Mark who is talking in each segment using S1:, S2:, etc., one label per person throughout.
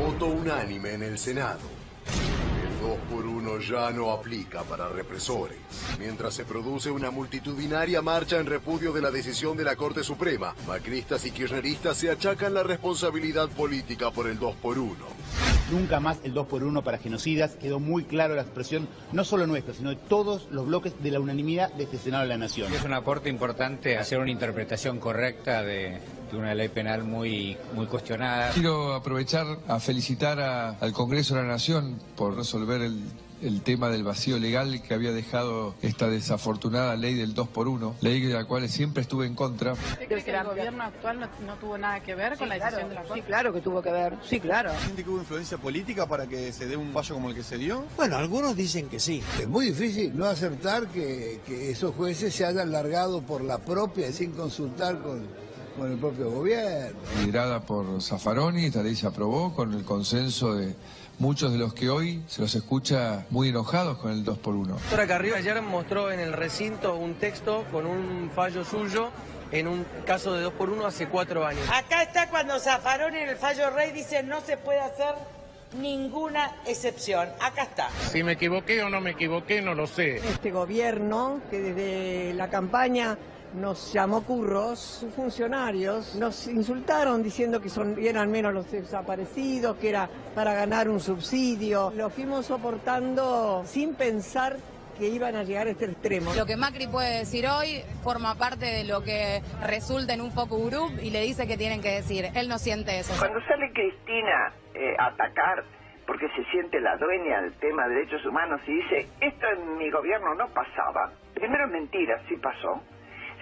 S1: Voto unánime en el Senado. El 2x1 ya no aplica para represores. Mientras se produce una multitudinaria marcha en repudio de la decisión de la Corte Suprema, macristas y kirchneristas se achacan la responsabilidad política por el 2x1.
S2: Nunca más el 2x1 para genocidas. Quedó muy claro la expresión, no solo nuestra, sino de todos los bloques de la unanimidad de este Senado de la Nación.
S3: Es un aporte importante hacer una interpretación correcta de una ley penal muy cuestionada.
S4: Quiero aprovechar a felicitar al Congreso de la Nación por resolver el tema del vacío legal que había dejado esta desafortunada ley del 2x1, ley de la cual siempre estuve en contra.
S5: ¿Cree que el gobierno actual no tuvo nada que ver con la decisión de la Corte?
S6: Sí, claro que tuvo que ver, sí, claro.
S7: ¿Siente que hubo influencia política para que se dé un fallo como el que se dio?
S8: Bueno, algunos dicen que sí. Es muy difícil no aceptar que esos jueces se hayan largado por la propia, sin consultar con el propio gobierno.
S4: Liderada por Zaffaroni, esta ley se aprobó con el consenso de muchos de los que hoy se los escucha muy enojados con el 2x1.
S9: La doctora Carrillo ayer mostró en el recinto un texto con un fallo suyo en un caso de 2x1 hace 4 años.
S10: Acá está cuando Zaffaroni en el fallo Rey dice no se puede hacer ninguna excepción. Acá está.
S11: Si me equivoqué o no me equivoqué, no lo sé.
S6: Este gobierno que desde la campaña nos llamó curros, sus funcionarios nos insultaron diciendo que eran menos los desaparecidos, que era para ganar un subsidio. Lo fuimos soportando sin pensar que iban a llegar a este extremo.
S12: Lo que Macri puede decir hoy forma parte de lo que resulta en un focus group y le dice que tienen que decir. Él no siente eso.
S13: Cuando sale Cristina a atacar porque se siente la dueña del tema de derechos humanos y dice, esto en mi gobierno no pasaba. Primero es mentira, sí pasó.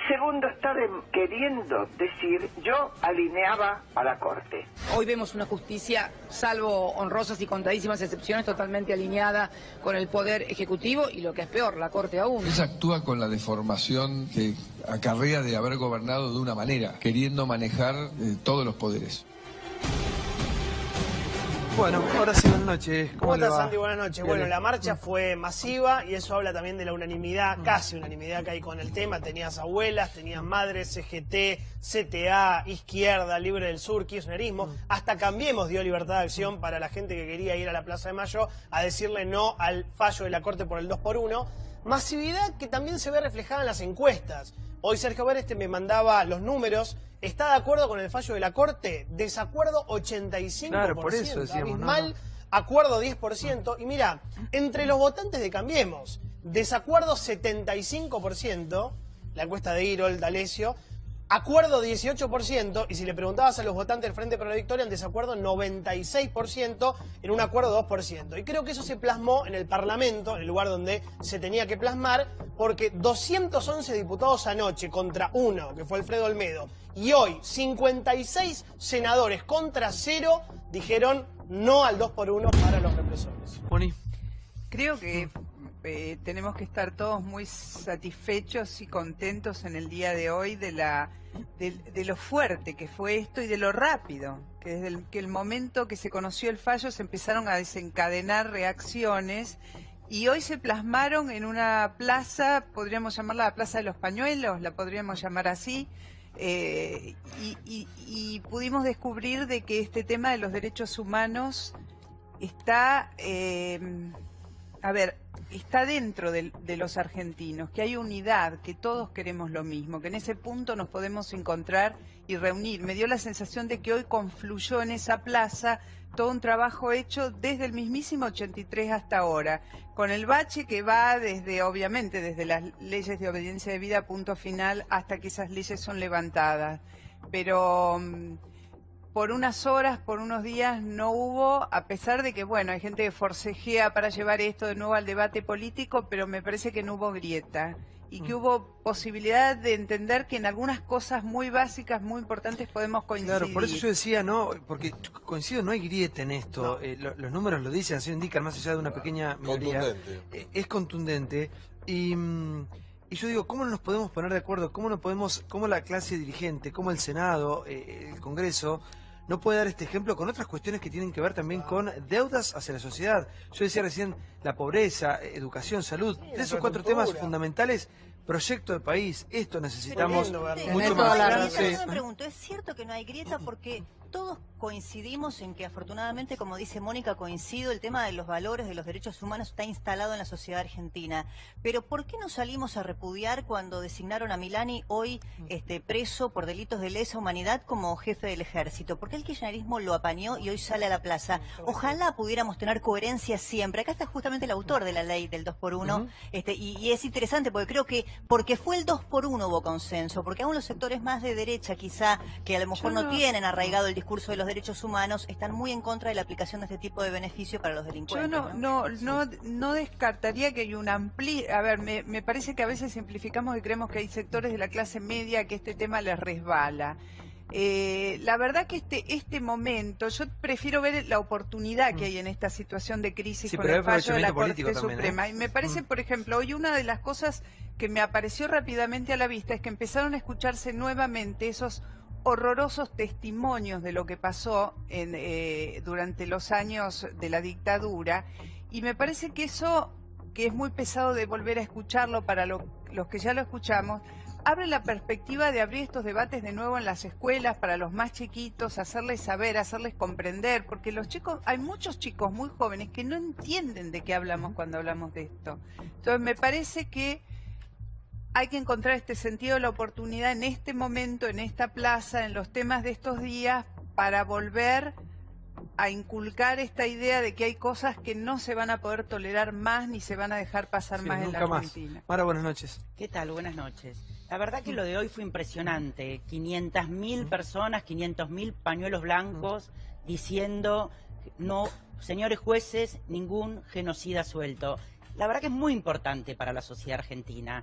S13: Segundo, está queriendo decir, yo alineaba a la Corte.
S6: Hoy vemos una justicia, salvo honrosas y contadísimas excepciones, totalmente alineada con el Poder Ejecutivo y lo que es peor, la Corte aún.
S4: Ella actúa con la deformación que acarrea de haber gobernado de una manera, queriendo manejar todos los poderes.
S14: Bueno, ahora sí, buenas noches.
S15: ¿Cómo estás, Santi? Buenas noches. Bueno, la marcha fue masiva y eso habla también de la unanimidad, casi unanimidad que hay con el tema. Tenías abuelas, tenías madres, CGT, CTA, Izquierda, Libre del Sur, Kirchnerismo. Hasta Cambiemos dio libertad de acción para la gente que quería ir a la Plaza de Mayo a decirle no al fallo de la Corte por el 2x1. Masividad que también se ve reflejada en las encuestas. Hoy Sergio Bereste me mandaba los números. ¿Está de acuerdo con el fallo de la Corte? Desacuerdo 85%.
S14: Claro, por eso decíamos,
S15: abismal, acuerdo 10%. Y mira, entre los votantes de Cambiemos, desacuerdo 75%, la encuesta de Irol, D'Alessio, acuerdo 18%, y si le preguntabas a los votantes del Frente para la Victoria, en desacuerdo 96%, en un acuerdo 2%. Y creo que eso se plasmó en el Parlamento, en el lugar donde se tenía que plasmar, porque 211 diputados anoche contra 1, que fue Alfredo Olmedo, y hoy 56 senadores contra 0 dijeron no al 2x1 para los represores.
S14: Moni.
S16: Creo que tenemos que estar todos muy satisfechos y contentos en el día de hoy de lo fuerte que fue esto y de lo rápido, que desde el momento que se conoció el fallo se empezaron a desencadenar reacciones y hoy se plasmaron en una plaza, podríamos llamarla la Plaza de los Pañuelos, la podríamos llamar así, y pudimos descubrir de que este tema de los derechos humanos está... está dentro de los argentinos, que hay unidad, que todos queremos lo mismo, que en ese punto nos podemos encontrar y reunir. Me dio la sensación de que hoy confluyó en esa plaza todo un trabajo hecho desde el mismísimo 83 hasta ahora, con el bache que va desde, obviamente, desde las leyes de obediencia debida, punto final, hasta que esas leyes son levantadas. Pero... por unas horas, por unos días no hubo, a pesar de que, bueno, hay gente que forcejea para llevar esto de nuevo al debate político, pero me parece que no hubo grieta y que hubo posibilidad de entender que en algunas cosas muy básicas, muy importantes podemos coincidir.
S14: Claro, por eso yo decía, no, porque coincido, no hay grieta en esto, no. Los números lo dicen, así indican, más allá de una pequeña minoría. Es contundente y yo digo, ¿cómo no nos podemos poner de acuerdo? ¿Cómo la clase dirigente, cómo el Senado, el Congreso, no puede dar este ejemplo con otras cuestiones que tienen que ver también con deudas hacia la sociedad? Yo decía recién, la pobreza, educación, salud, 3 o 4 temas fundamentales, proyecto de país, esto necesitamos mucho más.
S17: Yo me pregunto, ¿es cierto que no hay grieta? Porque todos coincidimos en que afortunadamente, como dice Mónica, coincido, el tema de los valores de los derechos humanos está instalado en la sociedad argentina. Pero ¿por qué no salimos a repudiar cuando designaron a Milani hoy preso por delitos de lesa humanidad como jefe del ejército? ¿Por qué el kirchnerismo lo apañó y hoy sale a la plaza? Ojalá pudiéramos tener coherencia siempre. Acá está justamente el autor de la ley del 2x1 y es interesante porque creo que porque fue el 2x1 hubo consenso, porque aún los sectores más de derecha quizá, que a lo mejor no tienen arraigado el discurso de los derechos humanos, están muy en contra de la aplicación de este tipo de beneficio para los delincuentes.
S16: Yo no descartaría que hay un a ver, me parece que a veces simplificamos y creemos que hay sectores de la clase media que este tema les resbala. La verdad que este momento, yo prefiero ver la oportunidad que hay en esta situación de crisis con el fallo de la Corte Suprema. Y me parece, por ejemplo, hoy una de las cosas que me apareció rápidamente a la vista es que empezaron a escucharse nuevamente esos horrorosos testimonios de lo que pasó durante los años de la dictadura, y me parece que eso, que es muy pesado de volver a escucharlo para los que ya lo escuchamos, abre la perspectiva de abrir estos debates de nuevo en las escuelas para los más chiquitos, hacerles saber, hacerles comprender, porque los chicos, hay muchos chicos muy jóvenes que no entienden de qué hablamos cuando hablamos de esto. Entonces me parece que hay que encontrar este sentido de la oportunidad en este momento, en esta plaza, en los temas de estos días, para volver a inculcar esta idea de que hay cosas que no se van a poder tolerar más ni se van a dejar pasar más en la Argentina.
S14: Mara, buenas noches.
S18: ¿Qué tal? Buenas noches. La verdad que lo de hoy fue impresionante. 500.000 personas, 500.000 pañuelos blancos diciendo, no, señores jueces, ningún genocida suelto. La verdad que es muy importante para la sociedad argentina.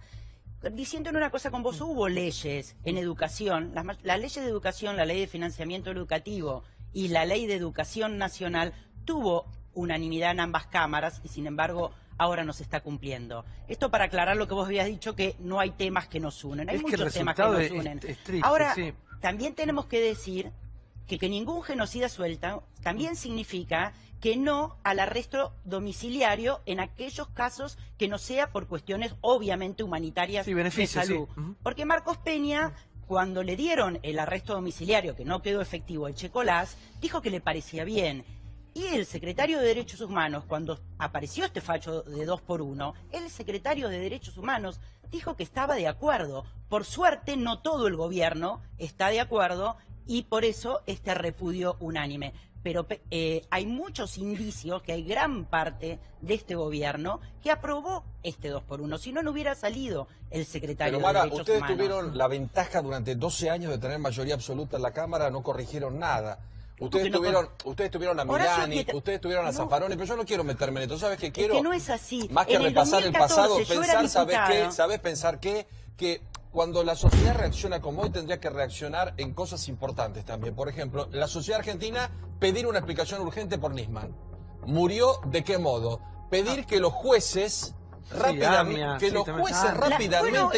S18: Diciendo una cosa con vos, hubo leyes en educación, las leyes de educación, la ley de financiamiento educativo y la ley de educación nacional tuvo unanimidad en ambas cámaras y sin embargo ahora no se está cumpliendo. Esto para aclarar lo que vos habías dicho, que no hay temas que nos unen, hay muchos temas que nos unen. Ahora, también tenemos que decir que ningún genocida suelta también significa que no al arresto domiciliario en aquellos casos que no sea por cuestiones obviamente humanitarias de salud. Porque Marcos Peña, cuando le dieron el arresto domiciliario, que no quedó efectivo a Echecolás, dijo que le parecía bien. Y el secretario de Derechos Humanos, cuando apareció este fallo de 2x1, el secretario de Derechos Humanos dijo que estaba de acuerdo. Por suerte, no todo el gobierno está de acuerdo y por eso este repudio unánime. Pero hay muchos indicios que hay gran parte de este gobierno que aprobó este 2x1. Si no, no hubiera salido el secretario de Derechos Humanos.
S19: Ustedes tuvieron la ventaja durante 12 años de tener mayoría absoluta en la Cámara, no corrigieron nada. Ustedes tuvieron a Milani, ustedes tuvieron a Zaffaroni, pero yo no quiero meterme en esto. ¿Sabes qué quiero?
S18: Es que no es así.
S19: Más que repasar el pasado, pensar, ¿sabes pensar qué? Que cuando la sociedad reacciona como hoy, tendría que reaccionar en cosas importantes también. Por ejemplo, la sociedad argentina, pedir una explicación urgente por Nisman. ¿Murió de qué modo? Pedir que los jueces rápidamente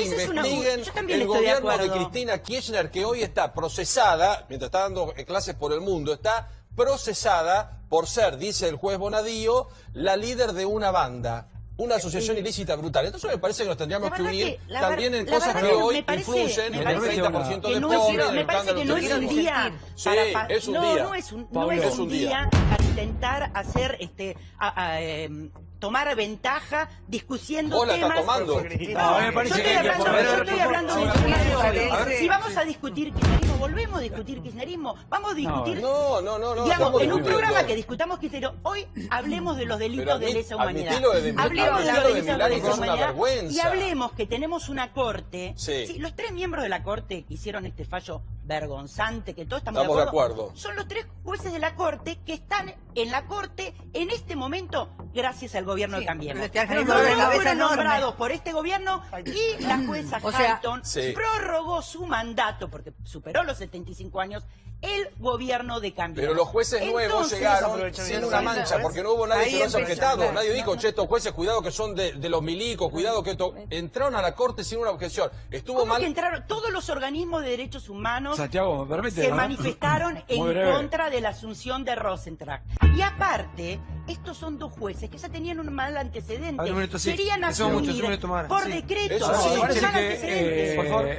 S19: investiguen el gobierno de Cristina Kirchner, que hoy está procesada, mientras está dando clases por el mundo, está procesada por ser, dice el juez Bonadío, la líder de una banda. Una asociación ilícita brutal. Entonces me parece que nos tendríamos que unir también en cosas que hoy influyen en el 30% de pobres.
S18: Me parece que no es un día.
S19: Sí, es un día.
S18: No es un día para intentar hacer tomar ventaja discutiendo temas.
S19: Tomando.
S18: Yo estoy hablando de kirchnerismo. Si vamos a discutir kirchnerismo, volvemos a discutir kirchnerismo. Vamos a discutir.
S19: No.
S18: Digamos, en un programa que discutamos kirchnerismo, hoy hablemos de los delitos de lesa humanidad. Hablemos de los delitos de lesa humanidad y hablemos que tenemos una corte. Sí, los 3 miembros de la corte que hicieron este fallo vergonzante, que todos estamos de acuerdo, son los 3 jueces de la corte que están en la corte en este momento gracias al gobierno de Cambiemos. Fueron nombrados por este gobierno y la jueza Hayton prorrogó su mandato porque superó los 75 años el gobierno de Cambiemos.
S19: Pero los jueces nuevos llegaron sin una mancha, porque no hubo nadie que los haya objetado. Nadie dijo, che, estos jueces, cuidado que son de los milicos, cuidado que esto... Entraron a la corte sin una objeción. Estuvo mal...
S18: que entraron todos los organismos de derechos humanos,
S20: Santiago, ¿me permite,
S18: se manifestaron en contra de la asunción de Rosentrack. Y aparte, estos son 2 jueces que ya tenían un mal antecedente. Querían asumir por decreto.
S20: Por favor.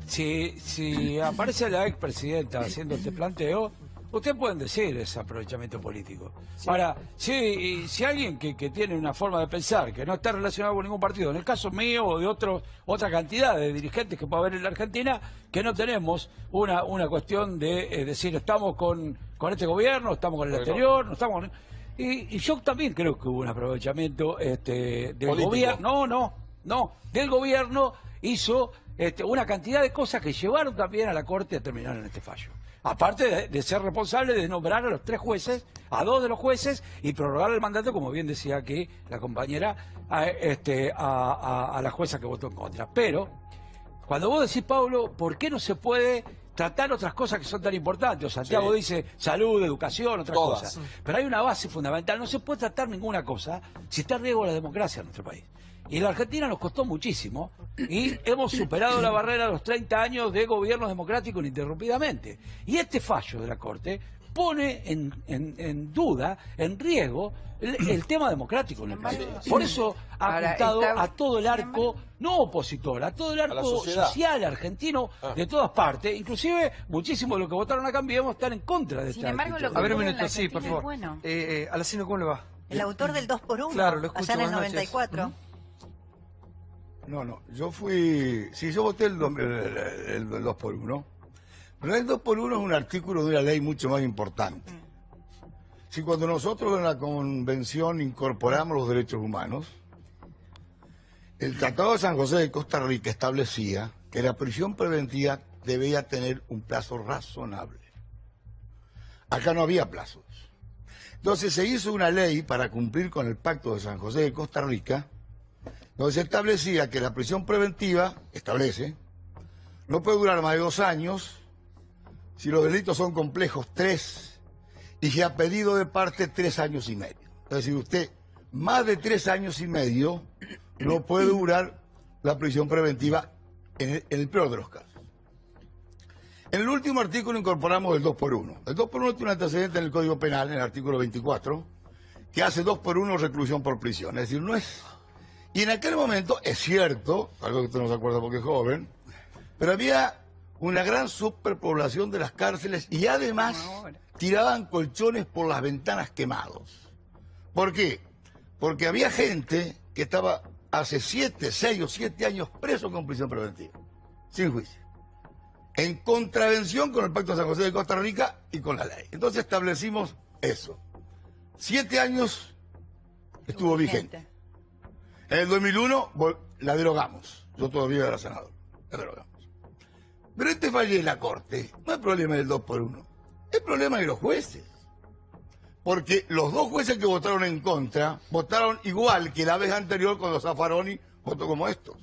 S20: Si aparece la expresidenta haciendo este planteo, Ustedes pueden decir ese aprovechamiento político. Ahora, si alguien que tiene una forma de pensar que no está relacionado con ningún partido, en el caso mío o de otra cantidad de dirigentes que puede haber en la Argentina, que no tenemos una cuestión de decir estamos con este gobierno, estamos con el anterior, no estamos con... Y yo también creo que hubo un aprovechamiento del gobierno. No, del gobierno hizo una cantidad de cosas que llevaron también a la Corte a terminar en este fallo. Aparte de ser responsable de nombrar a los 3 jueces, a 2 de los jueces, y prorrogar el mandato, como bien decía aquí la compañera, a la jueza que votó en contra. Pero, cuando vos decís, Pablo, ¿por qué no se puede tratar otras cosas que son tan importantes? O Santiago dice salud, educación, otras cosas. Pero hay una base fundamental. No se puede tratar ninguna cosa si está en riesgo la democracia en nuestro país. Y en la Argentina nos costó muchísimo y hemos superado la barrera de los 30 años de gobierno democrático ininterrumpidamente. Y este fallo de la Corte pone en duda, en riesgo, el tema democrático en el país. Por eso ha apuntado a todo el arco, no opositor, a todo el arco social argentino de todas partes. Inclusive, muchísimos de los que votaron a Cambiemos están en contra de esta actitud.
S14: A ver un minuto, sí, por favor. Alacino, ¿cómo le va?
S17: El autor del 2x1,
S14: claro, lo escucho,
S17: allá en el 94.
S8: No, yo voté el 2x1, pero el 2x1 es un artículo de una ley mucho más importante. Si cuando nosotros en la Convención incorporamos los derechos humanos, el Tratado de San José de Costa Rica establecía que la prisión preventiva debía tener un plazo razonable. Acá no había plazos. Entonces se hizo una ley para cumplir con el Pacto de San José de Costa Rica, donde se establecía que la prisión preventiva, no puede durar más de 2 años, si los delitos son complejos 3, y si a pedido de parte 3 años y medio. Es decir, usted más de 3 años y medio no puede durar la prisión preventiva en el peor de los casos. En el último artículo incorporamos el 2x1. El 2x1 tiene un antecedente en el Código Penal, en el artículo 24, que hace 2x1 reclusión por prisión. Es decir, no es... Y en aquel momento, es cierto, algo que usted no se acuerda porque es joven, pero había una gran superpoblación de las cárceles y además tiraban colchones por las ventanas quemados. ¿Por qué? Porque había gente que estaba hace 6 o 7 años preso con prisión preventiva, sin juicio, en contravención con el Pacto de San José de Costa Rica y con la ley. Entonces establecimos eso. 7 años estuvo vigente. En el 2001 la derogamos. Yo todavía era senador. La derogamos. Pero este fallo de la Corte no es problema del 2x1. Es problema de los jueces. Porque los 2 jueces que votaron en contra votaron igual que la vez anterior cuando Zaffaroni votó como estos.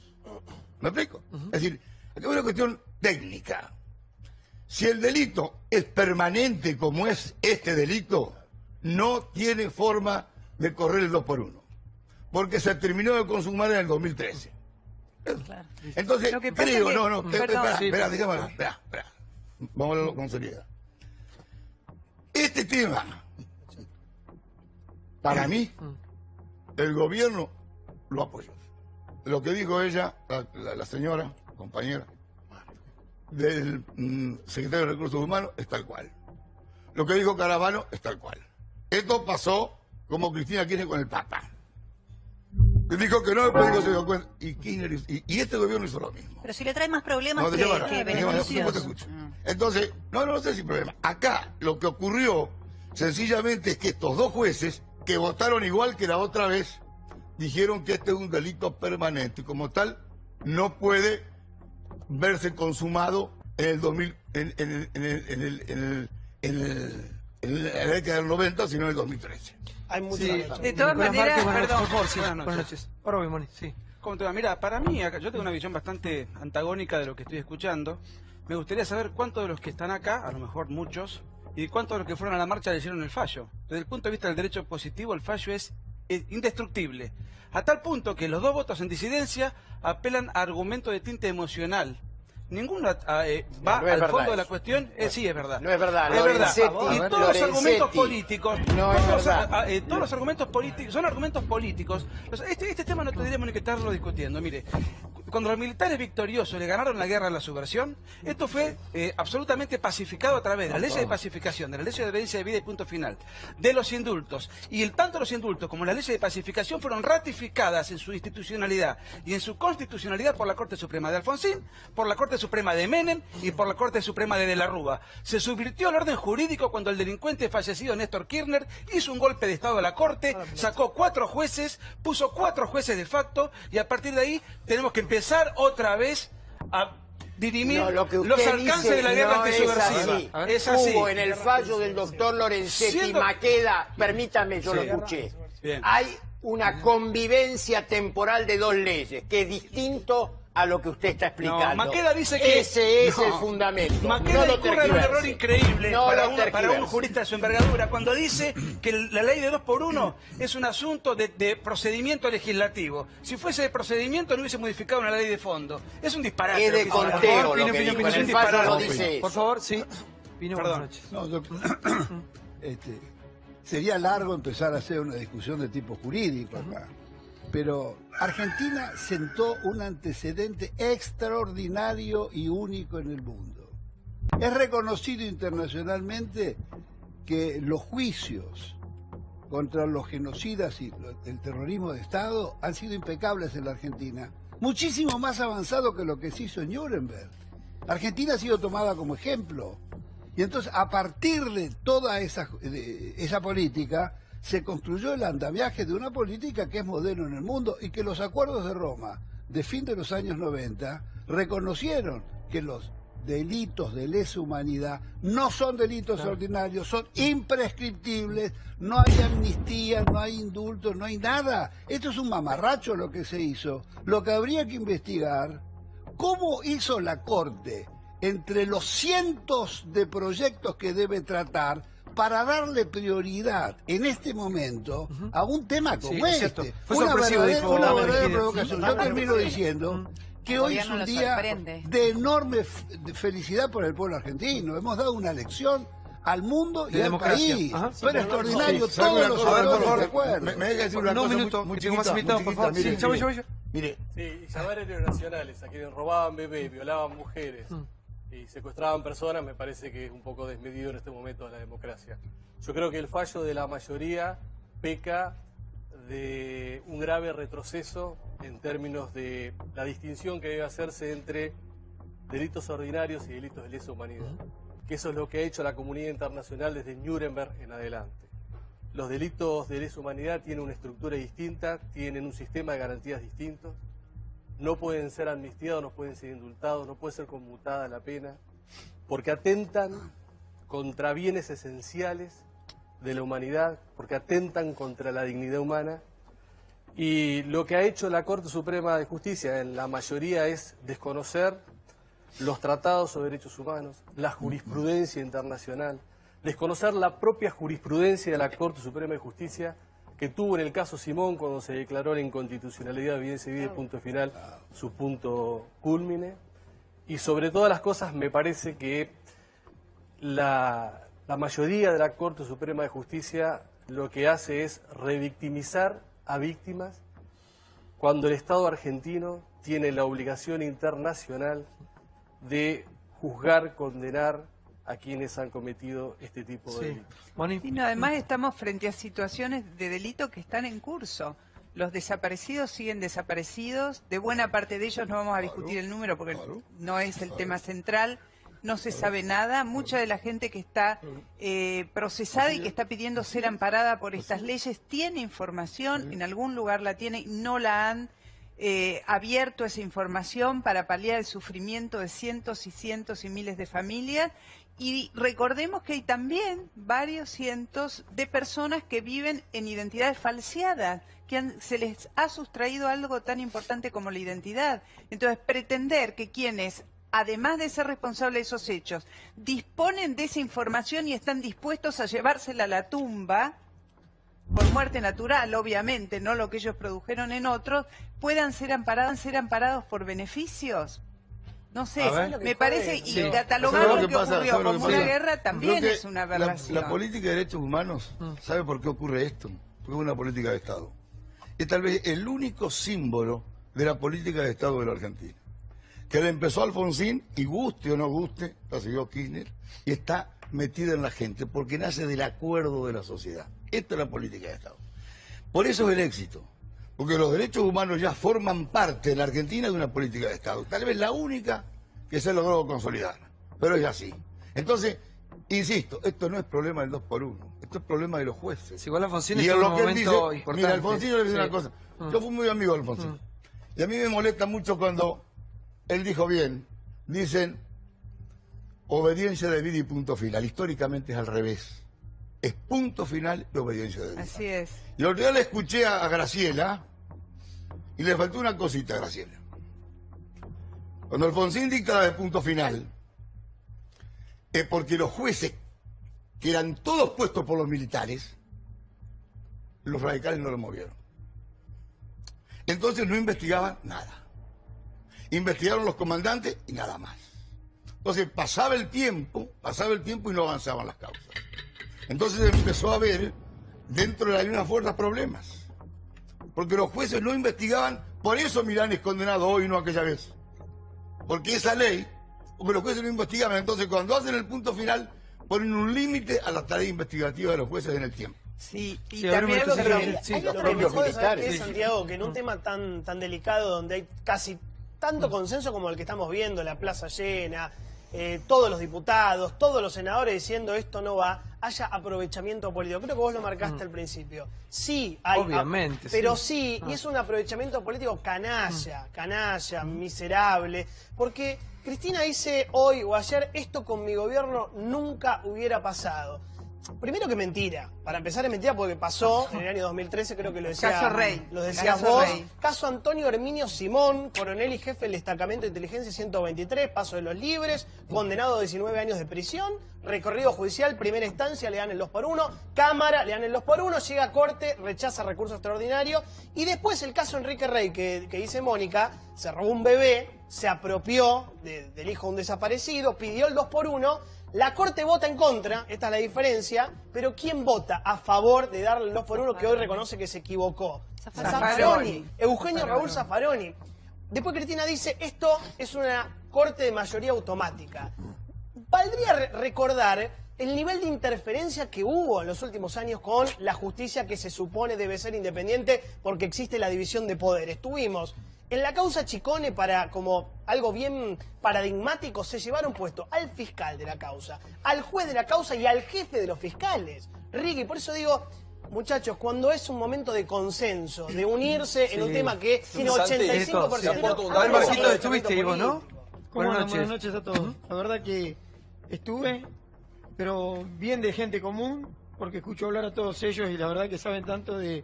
S8: ¿Me explico? Es decir, aquí hay una cuestión técnica. Si el delito es permanente como es este delito, no tiene forma de correr el 2x1. Porque se terminó de consumar en el 2013. Claro. Entonces, creo, espera. Vamos a hablarlo con seriedad. Este tema, para mí, el gobierno lo apoyó. Lo que dijo ella, la señora, compañera, del secretario de Recursos Humanos, es tal cual. Lo que dijo Caravano es tal cual. Esto pasó como Cristina Kirchner con el Papa. Dijo que no, después se dio cuenta. Y este gobierno hizo lo mismo.
S17: Pero si le trae más problemas que beneficios.
S8: Entonces, no sé si problema. Acá lo que ocurrió sencillamente es que estos 2 jueces que votaron igual que la otra vez dijeron que este es un delito permanente y como tal no puede verse consumado en el 2000, en la década del 90, sino en el 2013.
S15: Hay muchas
S16: de todas maneras,
S14: buenas noches. Ahora Moni, sí.
S21: ¿Cómo te va? Mira, para mí, yo tengo una visión bastante antagónica de lo que estoy escuchando. Me gustaría saber cuántos de los que están acá, a lo mejor muchos, y cuántos de los que fueron a la marcha leyeron el fallo. Desde el punto de vista del derecho positivo, el fallo es indestructible. A tal punto que los 2 votos en disidencia apelan a argumentos de tinte emocional. Ninguno va al fondo de la cuestión. Sí, es verdad.
S22: No es verdad.
S21: Es verdad. Y todos los argumentos políticos, todos los argumentos políticos son argumentos políticos. Este tema no tendríamos ni que estarlo discutiendo. Mire, cuando los militares victoriosos le ganaron la guerra a la subversión, esto fue absolutamente pacificado a través de la ley de pacificación, de la ley de obediencia de vida y punto final, de los indultos. Y tanto los indultos como las leyes de pacificación fueron ratificadas en su institucionalidad y en su constitucionalidad por la Corte Suprema de Alfonsín, por la Corte Suprema de Menem y por la Corte Suprema de la Rúa. Se subvirtió el orden jurídico cuando el delincuente fallecido Néstor Kirchner hizo un golpe de Estado a la Corte, sacó 4 jueces, puso 4 jueces de facto y a partir de ahí tenemos que empezar otra vez a dirimir los alcances de la guerra antisubversiva.
S1: Es así. Hubo en el fallo del doctor Lorenzetti Maqueda, permítame, yo lo escuché, hay una convivencia temporal de 2 leyes, que es distinto a lo que usted está explicando.
S21: Maqueda dice que
S1: ese es el fundamento.
S21: Maqueda incurre en un error increíble para un jurista de su envergadura cuando dice que la ley de 2x1 es un asunto de procedimiento legislativo. Si fuese de procedimiento no hubiese modificado una ley de fondo. Es un disparate.
S1: Es de conteo lo que dijo. En el fallo lo dice.
S14: Por favor, sí.
S21: Perdón.
S22: No, sería largo empezar a hacer una discusión de tipo jurídico acá. Pero Argentina sentó un antecedente extraordinario y único en el mundo. Es reconocido internacionalmente que los juicios contra los genocidas y el terrorismo de Estado han sido impecables en la Argentina, muchísimo más avanzado que lo que se hizo en Nuremberg. Argentina ha sido tomada como ejemplo. Y entonces, a partir de toda esa política, se construyó el andamiaje de una política que es modelo en el mundo y que los acuerdos de Roma de fin de los años 90 reconocieron que los delitos de lesa humanidad no son delitos ordinarios, son imprescriptibles, no hay amnistía, no hay indultos, no hay nada. Esto es un mamarracho lo que se hizo. Lo que habría que investigar, ¿cómo hizo la Corte entre los cientos de proyectos que debe tratar para darle prioridad en este momento a un tema como este? Una verdadera provocación. Yo termino diciendo que hoy es un día de enorme felicidad por el pueblo argentino. Hemos dado una lección al mundo y al país. Pero extraordinario, todos los sectores de acuerdo.
S8: Me deja decir una cosa muy chiquita. Mire.
S23: Sí, llamar héroes nacionales a quienes robaban bebés, violaban mujeres y secuestraban personas me parece que es un poco desmedido en este momento de la democracia. Yo creo que el fallo de la mayoría peca de un grave retroceso en términos de la distinción que debe hacerse entre delitos ordinarios y delitos de lesa humanidad, que eso es lo que ha hecho la comunidad internacional desde Nuremberg en adelante. Los delitos de lesa humanidad tienen una estructura distinta, tienen un sistema de garantías distintos, no pueden ser amnistiados, no pueden ser indultados, no puede ser conmutada la pena, porque atentan contra bienes esenciales de la humanidad, porque atentan contra la dignidad humana. Y lo que ha hecho la Corte Suprema de Justicia en la mayoría es desconocer los tratados sobre derechos humanos, la jurisprudencia internacional, desconocer la propia jurisprudencia de la Corte Suprema de Justicia que tuvo en el caso Simón cuando se declaró la inconstitucionalidad de evidencia y vida y punto final, su punto cúlmine. Y sobre todas las cosas me parece que la mayoría de la Corte Suprema de Justicia lo que hace es revictimizar a víctimas cuando el Estado argentino tiene la obligación internacional de juzgar, condenar a quienes han cometido este tipo de delitos.
S16: Sí, no, además estamos frente a situaciones de delito que están en curso. Los desaparecidos siguen desaparecidos, de buena parte de ellos no vamos a discutir el número porque no es el tema central, no se sabe nada. Mucha de la gente que está procesada y que está pidiendo ser amparada por estas leyes tiene información, en algún lugar la tiene y no la han abierto esa información para paliar el sufrimiento de cientos y cientos y miles de familias. Y recordemos que hay también varios cientos de personas que viven en identidades falseadas, que se les ha sustraído algo tan importante como la identidad. Entonces, pretender que quienes, además de ser responsables de esos hechos, disponen de esa información y están dispuestos a llevársela a la tumba, por muerte natural, obviamente, no lo que ellos produjeron en otros, puedan ser amparados por beneficios. No sé, me parece, y catalogar lo que ocurrió como una guerra también es una aberración.
S8: La política de derechos humanos, ¿sabe por qué ocurre esto? Porque es una política de Estado. Es tal vez el único símbolo de la política de Estado de la Argentina. Que la empezó Alfonsín, y guste o no guste, la siguió Kirchner, y está metida en la gente, porque nace del acuerdo de la sociedad. Esta es la política de Estado. Por eso es el éxito, porque los derechos humanos ya forman parte en la Argentina de una política de Estado. Tal vez la única que se logró consolidar, pero es así. Entonces, insisto, esto no es problema del 2x1, esto es problema de los jueces.
S14: Igual Alfonsín
S8: y
S14: es un
S8: lo que él
S14: momento
S8: dice,
S14: importante.
S8: mira, Alfonsín le dice una cosa, yo fui muy amigo de Alfonsín, y a mí me molesta mucho cuando él dijo bien, dicen obediencia de vida y punto final. Históricamente es al revés. Es punto final y obediencia de vida.
S16: Así es.
S8: Y el otro día le escuché a Graciela y le faltó una cosita a Graciela. Cuando Alfonsín dicta la de punto final, es porque los jueces, que eran todos puestos por los militares, los radicales no lo movieron. Entonces no investigaban nada. Investigaron los comandantes y nada más. Entonces pasaba el tiempo y no avanzaban las causas. Entonces empezó a haber dentro de la misma fuerza problemas. Porque los jueces no investigaban, por eso Milán es condenado hoy y no aquella vez. Porque esa ley, porque los jueces no investigaban, entonces cuando hacen el punto final, ponen un límite a la tarea investigativa de los jueces en el tiempo.
S16: Sí, y
S15: también lo que
S8: los
S15: me
S8: propios
S15: jode, ¿sabes
S8: militares.
S15: qué, Santiago? Que en un tema tan delicado, donde hay casi tanto consenso como el que estamos viendo, la plaza llena, todos los diputados, todos los senadores diciendo esto no va, haya aprovechamiento político. Creo que vos lo marcaste al principio. Sí, hay.
S14: Obviamente,
S15: pero sí, y es un aprovechamiento político canalla, miserable, porque Cristina dice hoy o ayer, esto con mi gobierno nunca hubiera pasado. Primero que mentira. Para empezar es mentira porque pasó en el año 2013, creo que lo decía.
S16: Caso Rey.
S15: Lo decías
S16: Caso
S15: vos.
S16: Rey.
S15: Caso Antonio Herminio Simón, coronel y jefe del destacamento de inteligencia 123, paso de los libres, condenado a 19 años de prisión, recorrido judicial, primera instancia, le dan el 2x1, Cámara, le dan el 2x1, llega a corte, rechaza recurso extraordinario, y después el caso Enrique Rey, que dice Mónica, se robó un bebé, se apropió del hijo de un desaparecido, pidió el 2x1, la Corte vota en contra, esta es la diferencia, pero ¿quién vota a favor de darle el 2x1 que hoy reconoce que se equivocó? Zaffaroni. Eugenio Raúl Zaffaroni. Después Cristina dice, esto es una Corte de mayoría automática. Valdría recordar el nivel de interferencia que hubo en los últimos años con la justicia que se supone debe ser independiente porque existe la división de poderes. Tuvimos en la causa Chicone, para como algo bien paradigmático, se llevaron puesto al fiscal de la causa, al juez de la causa y al jefe de los fiscales. Ricky, por eso digo, muchachos, cuando es un momento de consenso, de unirse en un tema que tiene 85%...
S14: A ver, Marquito, estuviste, Ivo, ¿no?
S2: Buenas noches a todos. La verdad que estuve, pero bien de gente común, porque escucho hablar a todos ellos y la verdad que saben tanto de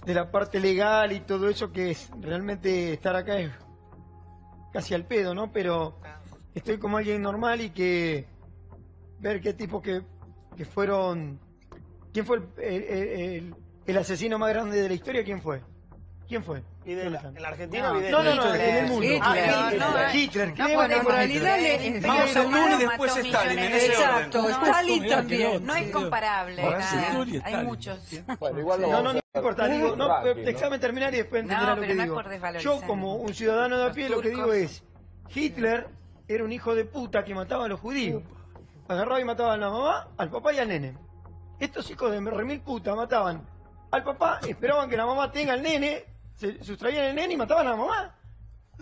S2: la parte legal y todo eso, que es realmente estar acá es casi al pedo, ¿no? Pero estoy como alguien normal y que ver qué tipos que fueron... ¿Quién fue el asesino más grande de la historia? ¿Quién fue? ¿Quién fue?
S15: Videla. ¿En la Argentina o Videla?
S2: No, en el mundo. Hitler.
S16: Bueno, en realidad
S14: Mao Zedong y después Stalin, en ese orden.
S16: Exacto, Stalin también. No es comparable. Hay muchos.
S8: Bueno, igual
S2: no importa, digo, déjame terminar y después entenderá lo que digo. Yo, como un ciudadano de a pie, lo que digo es, Hitler era un hijo de puta que mataba a los judíos. Agarraba y mataba a la mamá, al papá y al nene. Estos hijos de remil puta mataban al papá, esperaban que la mamá tenga el nene, se sustraían el nene y mataban a la mamá.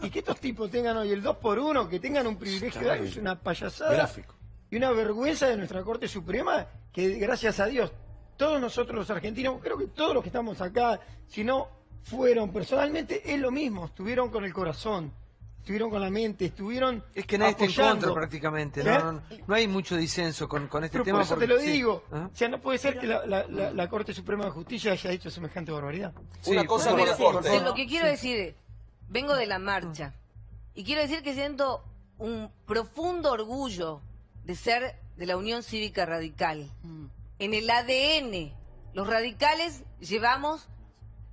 S2: Y que estos tipos tengan hoy el 2x1, que tengan un privilegio, es una payasada y una vergüenza de nuestra Corte Suprema, que gracias a Dios, todos nosotros los argentinos, creo que todos los que estamos acá, si no fueron personalmente, es lo mismo, estuvieron con el corazón, estuvieron con la mente, estuvieron
S14: Es que nadie está en
S2: apoyando.
S14: contra prácticamente, no hay mucho disenso con este
S2: Pero
S14: tema.
S2: por eso te lo
S14: sí.
S2: digo, o sea, no puede ser que la Corte Suprema de Justicia haya hecho semejante barbaridad.
S19: Una cosa con la Corte.
S3: Lo que quiero decir, vengo de la marcha y quiero decir que siento un profundo orgullo de ser de la Unión Cívica Radical. En el ADN, los radicales llevamos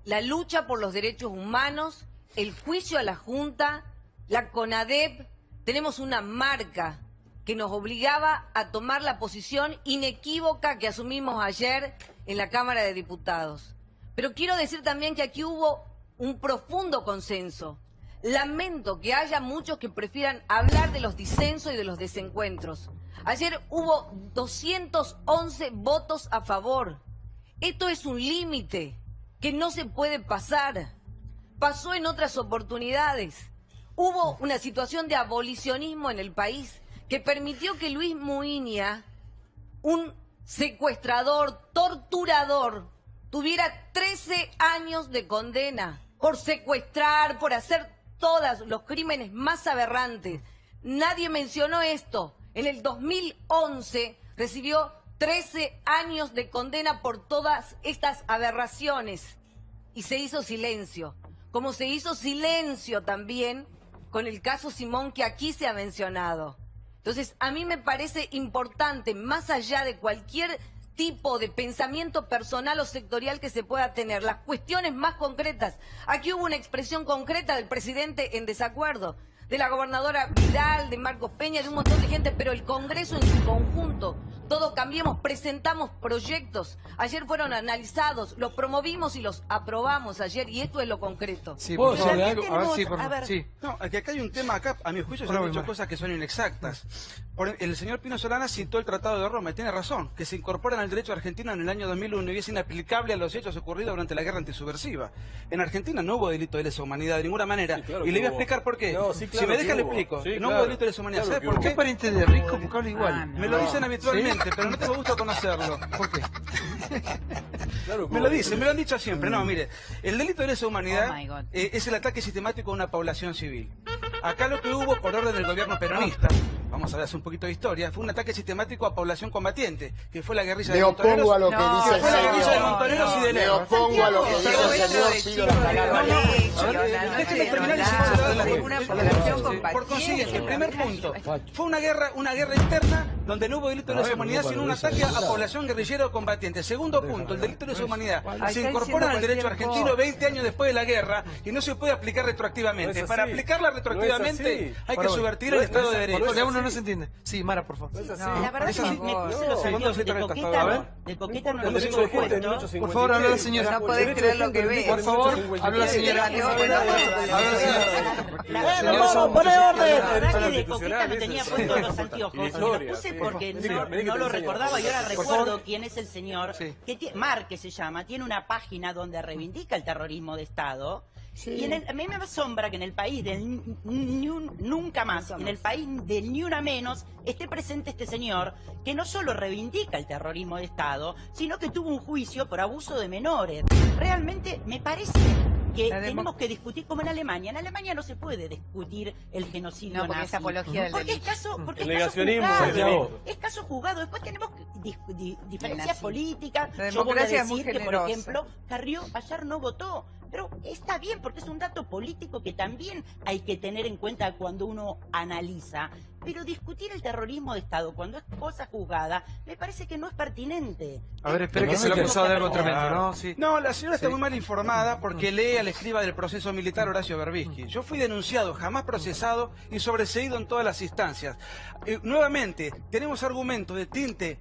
S3: la lucha por los derechos humanos, el juicio a la Junta, la CONADEP. Tenemos una marca que nos obligaba a tomar la posición inequívoca que asumimos ayer en la Cámara de Diputados. Pero quiero decir también que aquí hubo un profundo consenso. Lamento que haya muchos que prefieran hablar de los disensos y de los desencuentros. Ayer hubo 211 votos a favor. Esto es un límite que no se puede pasar. Pasó en otras oportunidades. Hubo una situación de abolicionismo en el país que permitió que Luis Muiña, un secuestrador, torturador, tuviera 13 años de condena por secuestrar, por hacer todos los crímenes más aberrantes. Nadie mencionó esto. En el 2011 recibió 13 años de condena por todas estas aberraciones y se hizo silencio, como se hizo silencio también con el caso Simón que aquí se ha mencionado. Entonces, a mí me parece importante, más allá de cualquier tipo de pensamiento personal o sectorial que se pueda tener, las cuestiones más concretas. Aquí hubo una expresión concreta del presidente en desacuerdo, de la gobernadora Vidal, de Marcos Peña, de un montón de gente, pero el Congreso en su conjunto, todos cambiamos, presentamos proyectos, ayer fueron analizados, los promovimos y los aprobamos ayer, y esto es lo concreto.
S21: Sí,
S19: ¿puedo
S21: decirle
S19: algo?
S21: A ver, sí,
S19: por
S21: favor. Sí. No, que acá hay un tema, acá, a mi juicio, se han dicho cosas que son inexactas. El señor Pino Solana citó el Tratado de Roma, y tiene razón, que se incorpora en el derecho argentino en el año 2001 y es inaplicable a los hechos ocurridos durante la guerra antisubversiva. En Argentina no hubo delito de lesa humanidad de ninguna manera, y le voy a explicar por qué. No, sí, claro, si me deja le explico. No hubo delito de lesa humanidad. ¿Sabe por qué?
S14: ¿Qué pariente de Rico? Porque habla igual.
S21: Me lo dicen habitualmente, pero no tengo gusto conocerlo. ¿Por qué? Me lo dicen, me lo han dicho siempre. No, mire, el delito de lesa humanidad es el ataque sistemático a una población civil. Acá lo que hubo por orden del gobierno peronista, vamos a ver hace un poquito de historia, fue un ataque sistemático a población combatiente, que fue la guerrilla de Montoneros.
S1: Me opongo a lo que dice el señor. Me opongo a lo que dice el señor.
S21: Déjeme terminar. Por consiguiente, primer punto, fue una guerra interna donde no hubo delito de lesa humanidad, sino un ataque a población guerrillera o combatiente. Segundo punto, el delito de lesa humanidad se incorpora al derecho argentino 20 años después de la guerra y no se puede aplicar retroactivamente. Para aplicarla retroactivamente hay que subvertir el Estado de Derecho.
S14: Porque uno no se entiende. Sí, Mara, por favor.
S18: La verdad es que me puse los años de coqueta no lo tengo puesto.
S14: Por favor, habla la señora.
S3: No podés creer lo que ve.
S14: Por favor, habla la señora.
S18: Vamos, poné orden. La verdad que de coqueta no tenía puesto los anteojos. Y lo puse porque no lo recordaba y ahora recuerdo quién es el señor. Márquez se llama, tiene una página donde reivindica el terrorismo de Estado. Y a mí me asombra que en el país del nunca más, en el país del ni una menos, esté presente este señor que no solo reivindica el terrorismo de Estado, sino que tuvo un juicio por abuso de menores. Realmente me parece que tenemos que discutir como en Alemania. En Alemania no se puede discutir el genocidio
S3: porque
S18: nazi.
S3: es apología del
S18: porque es caso juzgado. Después tenemos diferencias políticas. Yo voy a decir que, por ejemplo, Carrió ayer no votó. Pero está bien, porque es un dato político que también hay que tener en cuenta cuando uno analiza. Pero discutir el terrorismo de Estado cuando es cosa juzgada, me parece que no es pertinente.
S14: A ver, espere que se lo ha pensado de algo tremendo, ¿no? Sí.
S21: No, la señora está muy mal informada porque lee al escriba del proceso militar Horacio Berbisky. Yo fui denunciado, jamás procesado y sobreseído en todas las instancias. Nuevamente, tenemos argumentos de tinte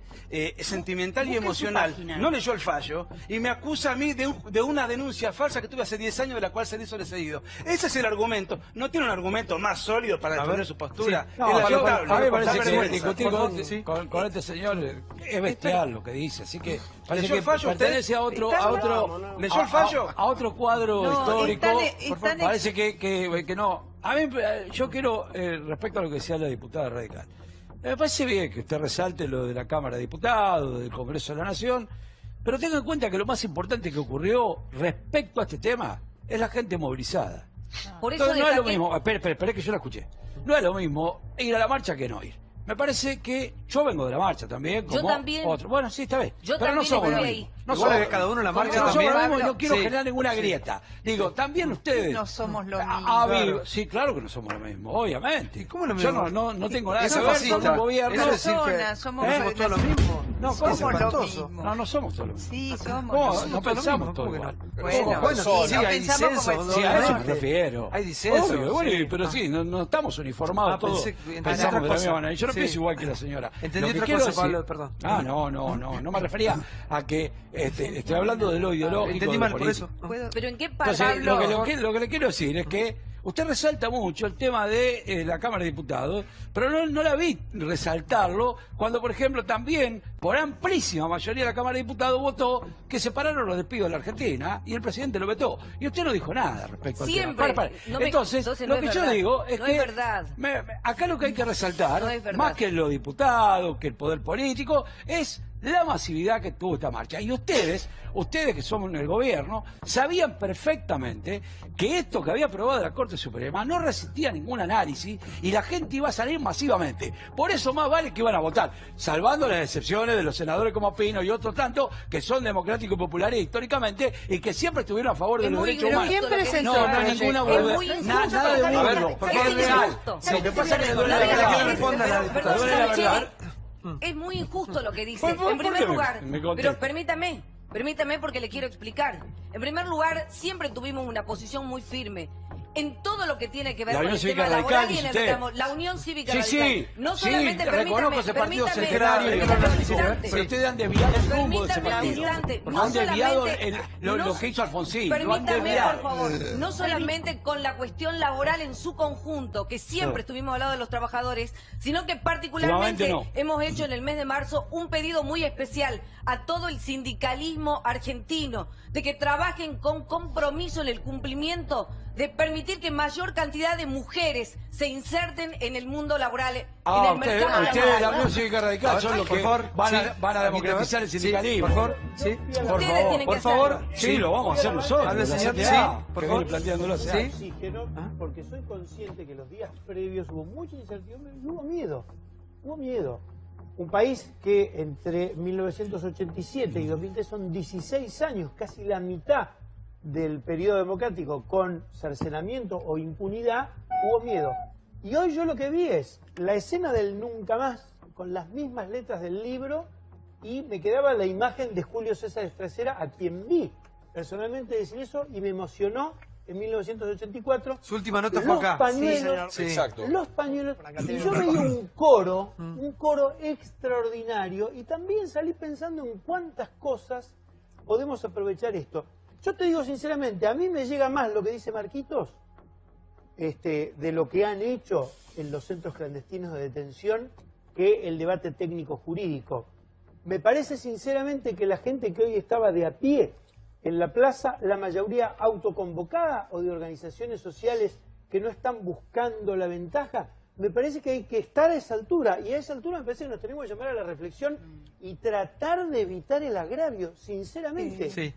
S21: sentimental y emocional. No leyó el fallo y me acusa a mí de una denuncia falsa que tuve hace 10 años de la cual salí sobreseído. Ese es el argumento. No tiene un argumento más sólido para defender su postura.
S20: Sí. No, a mí me parece que discutir con este señor es bestial lo que dice, así que parece que pertenece a otro
S21: ¿leyó el fallo?
S20: A otro cuadro histórico. Parece que no. A mí, yo quiero, respecto a lo que decía la diputada radical, me parece bien que usted resalte lo de la Cámara de Diputados, del Congreso de la Nación, pero tenga en cuenta que lo más importante que ocurrió respecto a este tema es la gente movilizada.
S3: Por eso
S20: entonces, no es lo mismo, espere que yo la escuché. No es lo mismo ir a la marcha que no ir. Me parece que yo vengo de la marcha también, como otro. Bueno, sí, está bien.
S3: Pero
S20: no somos lo mismo. No somos
S14: cada uno la marcha
S20: también. No quiero generar ninguna grieta. Digo, también ustedes.
S16: No somos lo mismo.
S20: Sí, claro que no somos lo mismo, obviamente.
S14: ¿Cómo lo mismo?
S20: Yo no tengo nada que ver con el gobierno.
S16: Somos
S14: todos lo mismo.
S20: No,
S16: somos lo mismo.
S20: No somos todos lo mismo.
S16: Sí, somos.
S20: No pensamos todo igual.
S14: Bueno, sí, hay disenso.
S20: Sí, a eso me refiero.
S14: Hay disenso.
S20: Pero sí, no estamos uniformados todos. Pensamos de la misma manera. Yo no pienso igual que la señora.
S14: Entendí otra cosa, Pablo, perdón.
S20: Ah, no me refería a que estoy hablando de lo ideológico.
S14: Entendí mal por eso.
S3: Pero ¿en qué parte?
S20: Entonces, lo que le quiero decir es que usted resalta mucho el tema de la Cámara de Diputados, pero no la vi resaltarlo cuando, por ejemplo, también por amplísima mayoría la Cámara de Diputados votó que separaron los despidos de la Argentina y el presidente lo vetó. Y usted no dijo nada respecto al tema. Para. Entonces, lo que yo digo es que acá lo que hay que resaltar, más que los diputados, que el poder político, es la masividad que tuvo esta marcha. Y ustedes que somos en el gobierno, sabían perfectamente que esto que había aprobado la Corte Suprema no resistía ningún análisis y la gente iba a salir masivamente. Por eso más vale que iban a votar, salvando las excepciones de los senadores como Pino y otros tantos que son democráticos y populares históricamente y que siempre estuvieron a favor de los derechos humanos.
S17: ¿Quién presentó?
S20: No, ninguna nada de burlo. Lo que pasa es que duele la verdad.
S3: Es muy injusto lo que dice. En primer lugar, pero permítame porque le quiero explicar. En primer lugar, siempre tuvimos una posición muy firme en todo lo que tiene que ver con el tema laboral y en el tramo. La Unión Cívica Radical. No solamente,
S20: reconozco ese partido secretario, pero ustedes han desviado el rumbo de ese partido. Han desviado lo que hizo Alfonsín.
S3: Permítame, por favor, no solamente con la cuestión laboral en su conjunto, que siempre estuvimos al lado de los trabajadores, sino que particularmente hemos hecho en el mes de marzo un pedido muy especial a todo el sindicalismo argentino, de que trabajen con compromiso en el cumplimiento de permitir que mayor cantidad de mujeres se inserten en el mundo laboral, en el mercado laboral.
S20: Ustedes, la Unión Cívica Radical, son los que van a democratizar el sindicalismo.
S14: Por favor,
S20: por favor. Sí, lo vamos a hacer nosotros.
S14: Por favor,
S20: planteándolo.
S2: Sí, porque soy consciente que los días previos hubo mucha incertidumbre y hubo miedo. Hubo miedo. Un país que entre 1987 y 2003 son 16 años, casi la mitad del periodo democrático, con cercenamiento o impunidad, hubo miedo. Y hoy yo lo que vi es la escena del nunca más, con las mismas letras del libro, y me quedaba la imagen de Julio César Estracera, a quien vi personalmente decir eso, y me emocionó en 1984.
S14: Su última nota fue acá.
S2: Pañuelos,
S14: Exacto.
S2: Los pañuelos. Y yo veía un coro extraordinario, y también salí pensando en cuántas cosas podemos aprovechar esto. Yo te digo sinceramente, a mí me llega más lo que dice Marquitos de lo que han hecho en los centros clandestinos de detención que el debate técnico jurídico. Me parece sinceramente que la gente que hoy estaba de a pie en la plaza, la mayoría autoconvocada o de organizaciones sociales que no están buscando la ventaja, me parece que hay que estar a esa altura, y a esa altura me parece que nos tenemos que llamar a la reflexión y tratar de evitar el agravio, sinceramente.
S14: Sí,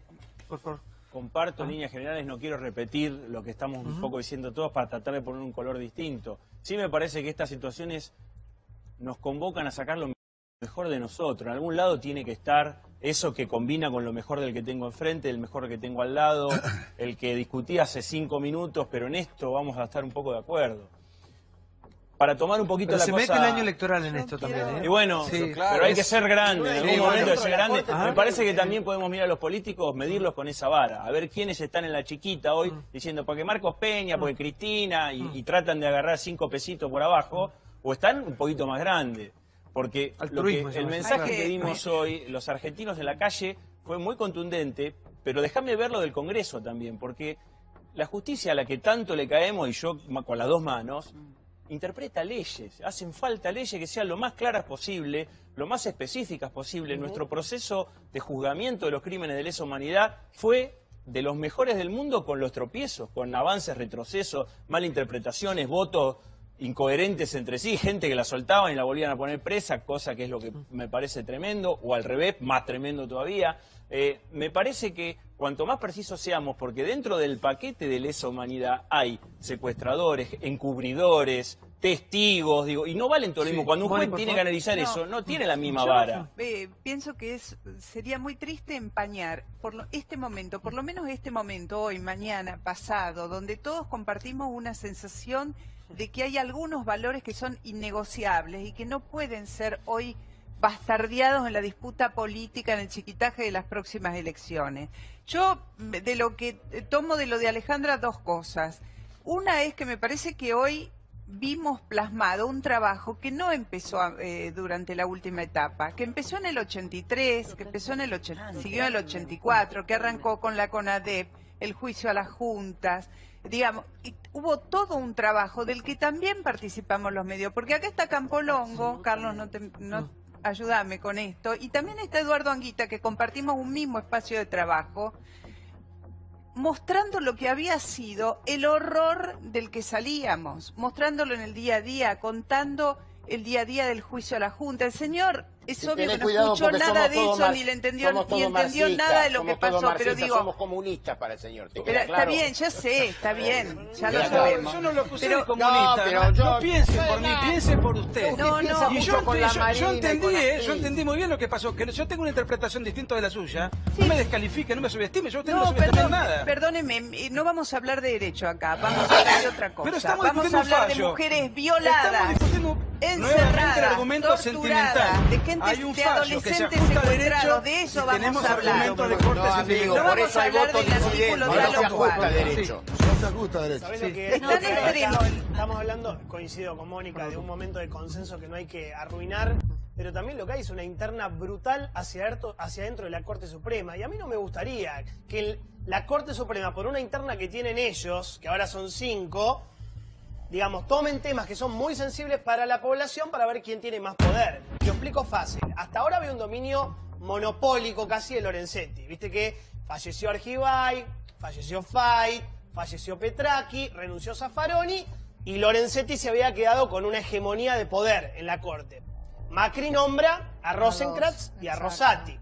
S14: por favor.
S5: Comparto en líneas generales, no quiero repetir lo que estamos un poco diciendo todos para tratar de poner un color distinto. Sí me parece que estas situaciones nos convocan a sacar lo mejor de nosotros. En algún lado tiene que estar eso que combina con lo mejor del que tengo enfrente, el mejor que tengo al lado, el que discutí hace 5 minutos, pero en esto vamos a estar un poco de acuerdo. Para tomar un poquito
S14: pero
S5: la
S14: se
S5: cosa...
S14: mete el año electoral en esto también, ¿eh?
S5: Y bueno, pero hay que ser grande, en algún momento hay que ser grande. Me parece que también podemos mirar a los políticos, medirlos con esa vara, a ver quiénes están en la chiquita hoy, diciendo, porque Marcos Peña, porque Cristina, y tratan de agarrar 5 pesitos por abajo, o están un poquito más grandes. Porque el mensaje que dimos hoy, los argentinos en la calle, fue muy contundente, pero déjame verlo del Congreso también, porque la justicia a la que tanto le caemos, y yo con las 2 manos... interpreta leyes, hacen falta leyes que sean lo más claras posible, lo más específicas posible. Nuestro proceso de juzgamiento de los crímenes de lesa humanidad fue de los mejores del mundo, con los tropiezos, con avances, retrocesos, malinterpretaciones, votos incoherentes entre sí, gente que la soltaban y la volvían a poner presa, cosa que es lo que me parece tremendo, o al revés, más tremendo todavía. Me parece que cuanto más precisos seamos, porque dentro del paquete de lesa humanidad hay secuestradores, encubridores, testigos, digo, y no valen todo lo mismo. Cuando un juez tiene que analizar eso, no tiene la misma vara.
S16: Pienso que sería muy triste empañar este momento, por lo menos este momento, hoy, mañana, pasado, donde todos compartimos una sensación de que hay algunos valores que son innegociables y que no pueden ser hoy bastardeados en la disputa política, en el chiquitaje de las próximas elecciones. Yo, de lo que tomo de lo de Alejandra, 2 cosas. Una es que me parece que hoy vimos plasmado un trabajo que no empezó durante la última etapa, que empezó en el 83, que empezó en el siguió en el 84, que arrancó con la CONADEP, el juicio a las juntas, digamos, y hubo todo un trabajo del que también participamos los medios, porque acá está Campolongo, Carlos, ayúdame con esto, y también está Eduardo Anguita, que compartimos un mismo espacio de trabajo, mostrando lo que había sido el horror del que salíamos, mostrándolo en el día a día, contando el día a día del juicio a la Junta. El señor es obvio que no escuchó nada de eso, ni le entendió, nada de lo que pasó, pero digo...
S1: Somos comunistas para el señor, ¿te
S16: pero
S1: queda claro?
S16: Está bien, ya sé, está bien, ya lo sabemos.
S21: Yo no lo acusé de comunista, no piense por mí, piense por usted. Y yo entendí muy bien lo que pasó, que yo tengo una interpretación distinta de la suya, no me descalifique, no me subestime, yo a usted no me subestime nada.
S16: Perdóneme, no vamos a hablar de derecho acá, vamos a hablar de otra cosa. Vamos a hablar de mujeres violadas, encerradas, torturadas, de gente de adolescentes secuestrados, de eso vamos a hablar. No vamos a hablar del artículo de la locura.
S8: No se ajusta derecho.
S15: ¿Sabés lo que es? Estamos hablando, coincido con Mónica, de un momento de consenso que no hay que arruinar, pero también lo que hay es una interna brutal hacia adentro de la Corte Suprema. Y a mí no me gustaría que la Corte Suprema, por una interna que tienen ellos, que ahora son 5, digamos, tomen temas que son muy sensibles para la población para ver quién tiene más poder. Lo explico fácil. Hasta ahora había un dominio monopólico casi de Lorenzetti. Viste que falleció Argibay, falleció Fay, falleció Petracchi, renunció Zaffaroni y Lorenzetti se había quedado con una hegemonía de poder en la Corte. Macri nombra a Rosenkrantz y a Rosati.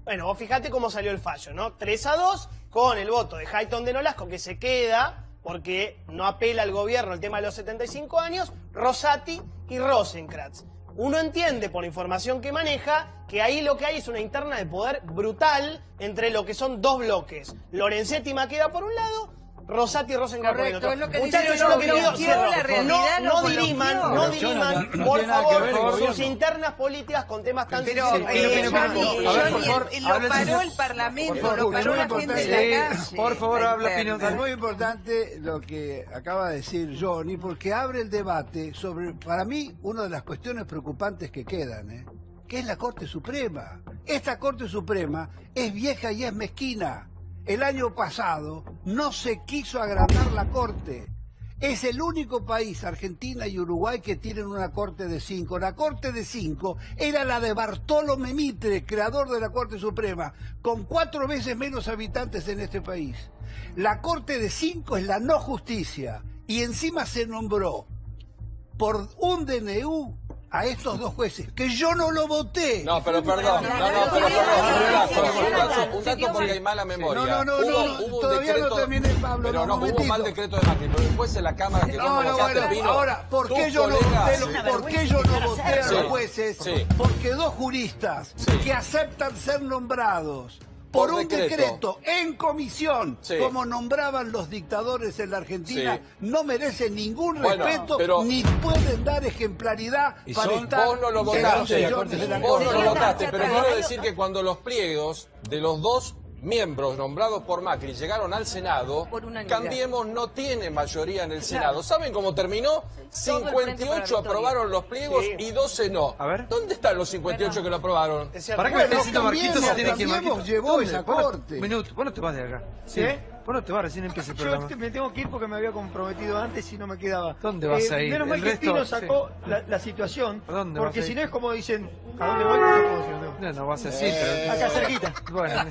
S15: Bueno, vos fijate cómo salió el fallo, ¿no? 3-2 con el voto de Hayton de Nolasco, que se queda porque no apela al gobierno el tema de los 75 años, Rosati y Rosenkrantz. Uno entiende, por la información que maneja, que ahí lo que hay es una interna de poder brutal entre lo que son dos bloques. Lorenzetti y Maqueda por un lado, Rosati y Rosenkrantz por el otro. Muchachos, yo lo que pido, no diriman, por favor, sus internas políticas con temas tan sensibles.
S16: Lo paró el Parlamento, lo paró la gente de la calle.
S22: Por favor, habla opinión. Es muy importante lo que acaba de decir Johnny, porque abre el debate sobre, para mí, una de las cuestiones preocupantes que quedan, que es la Corte Suprema. Esta Corte Suprema es vieja y es mezquina. El año pasado no se quiso agrandar la Corte. Es el único país, Argentina y Uruguay, que tienen una Corte de 5. La Corte de 5 era la de Bartolomé Mitre, creador de la Corte Suprema, con 4 veces menos habitantes en este país. La Corte de 5 es la no justicia y encima se nombró por un DNU a estos dos jueces, que yo no lo voté.
S19: No, pero perdón, un dato porque hay mala memoria. Hubo
S22: todavía
S19: decreto,
S22: no terminé, Pablo.
S19: pero no, hubo mal decreto de Macri, pero después en la Cámara que no votaste vino.
S22: Ahora, ¿por qué yo no voté a los jueces? Porque dos juristas que aceptan ser nombrados por un decreto en comisión, como nombraban los dictadores en la Argentina, no merecen ningún respeto, ni pueden dar ejemplaridad para estar...
S19: Vos no lo votaste, pero quiero decir que cuando los pliegos de los dos miembros nombrados por Macri llegaron al Senado, Cambiemos no tiene mayoría en el Senado. ¿Saben cómo terminó? 58 aprobaron los pliegos y 12 no. A ver. ¿Dónde están los 58 que lo aprobaron?
S22: ¿Para qué me está diciendo Marquito se tiene que ir? Cambiemos llevó esa corte.
S14: Un minuto, vos no te vas de acá.
S22: ¿Sí?
S14: Vos no te vas, recién empieza el programa.
S2: Yo me tengo que ir porque me había comprometido antes y no me quedaba.
S14: ¿Dónde vas a ir?
S2: Menos mal que Tino sacó la situación, porque si no es como dicen, ¿a dónde voy?
S14: No vas a decir, pero...
S2: Acá cerquita.
S14: Bueno,